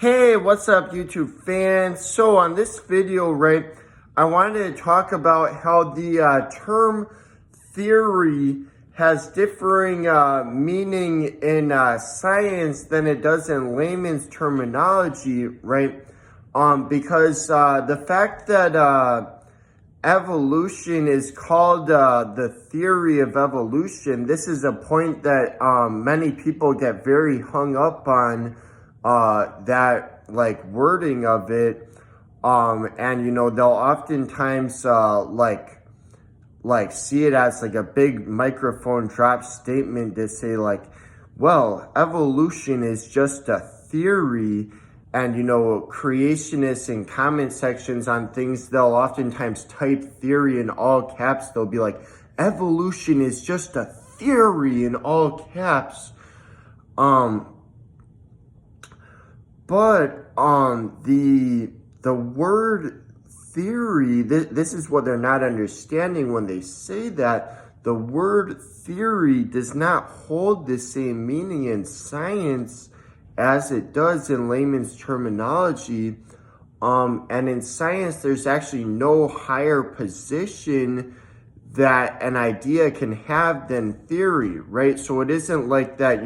Hey, what's up, YouTube fans? So on this video, right, I wanted to talk about how the term theory has differing meaning in science than it does in layman's terminology, right? Because the fact that evolution is called the theory of evolution, this is a point that many people get very hung up on, that like wording of it, and they'll oftentimes like see it as like a big microphone drop statement to say like, well, evolution is just a theory. And creationists in comment sections on things, they'll oftentimes type theory in all caps. They'll be like, evolution is just a theory in all caps. But the word theory, this is what they're not understanding when they say that. The word theory does not hold the same meaning in science as it does in layman's terminology. And in science, there's actually no higher position that an idea can have than theory, right? So it isn't like that,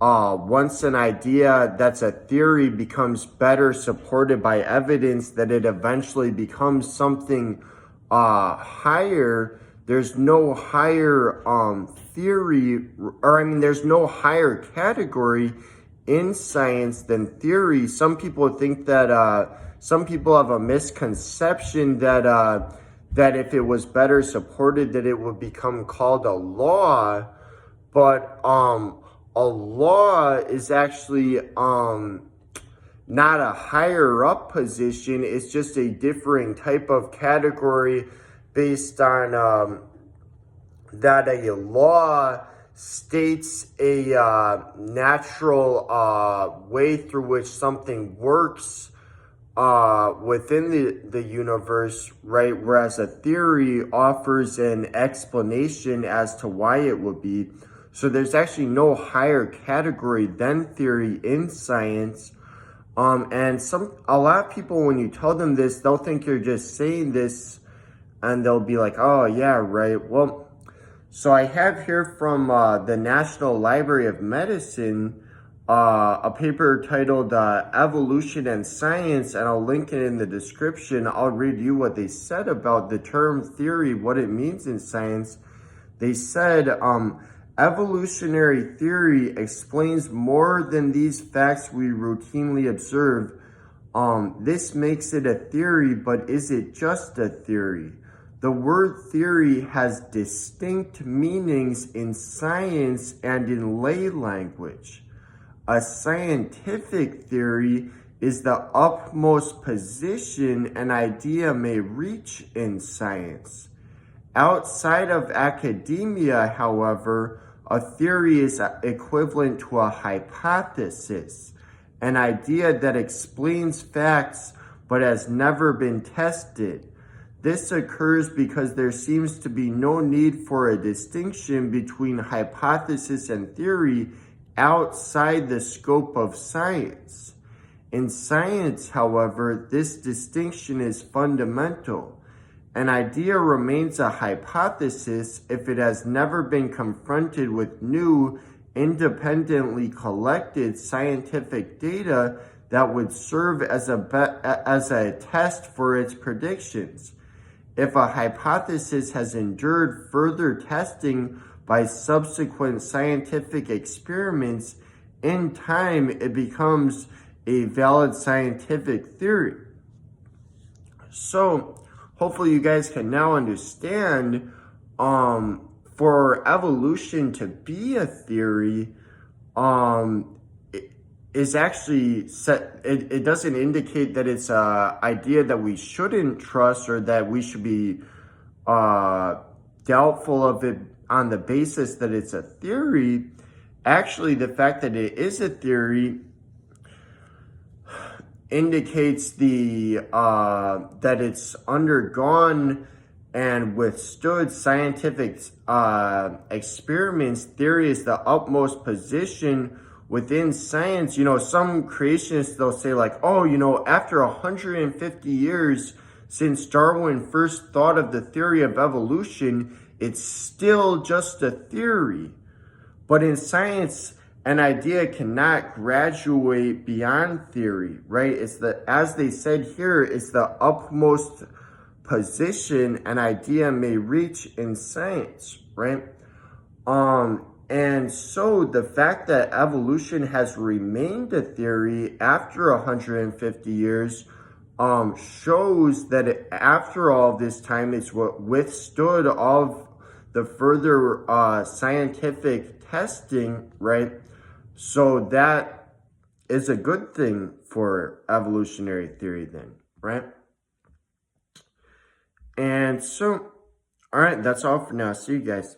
once an idea that's a theory becomes better supported by evidence, that it eventually becomes something higher. There's no higher theory, or there's no higher category in science than theory. Some people think that some people have a misconception that that if it was better supported, that it would become called a law. But a law is actually not a higher up position. It's just a differing type of category based on that a law states a natural way through which something works within the universe, right? Whereas a theory offers an explanation as to why it would be. So there's actually no higher category than theory in science. And a lot of people, when you tell them this, they'll think you're just saying this, and they'll be like, oh yeah, right. Well, so I have here from the National Library of Medicine a paper titled Evolution and Science, and I'll link it in the description. I'll read you what they said about the term theory, what it means in science. They said, evolutionary theory explains more than these facts we routinely observe. This makes it a theory, but is it just a theory? The word theory has distinct meanings in science and in lay language. A scientific theory is the utmost position an idea may reach in science. Outside of academia, however, a theory is equivalent to a hypothesis, an idea that explains facts but has never been tested. This occurs because there seems to be no need for a distinction between hypothesis and theory outside the scope of science. In science, however, this distinction is fundamental. An idea remains a hypothesis if it has never been confronted with new, independently collected scientific data that would serve as a test for its predictions. If a hypothesis has endured further testing by subsequent scientific experiments, in time it becomes a valid scientific theory. So hopefully you guys can now understand, for evolution to be a theory, is actually set. It doesn't indicate that it's a idea that we shouldn't trust, or that we should be doubtful of it on the basis that it's a theory. Actually, the fact that it is a theory indicates that it's undergone and withstood scientific experiments. Theory is the utmost position within science, you know, some creationists, they'll say like, oh, you know, after 150 years since Darwin first thought of the theory of evolution, it's still just a theory. But in science, an idea cannot graduate beyond theory, right? It's the, as they said here, it's the utmost position an idea may reach in science, right? And so the fact that evolution has remained a theory after 150 years shows that after all this time, it's what withstood all of the further scientific testing, right? So that is a good thing for evolutionary theory then, right? And so, all right, that's all for now. See you guys.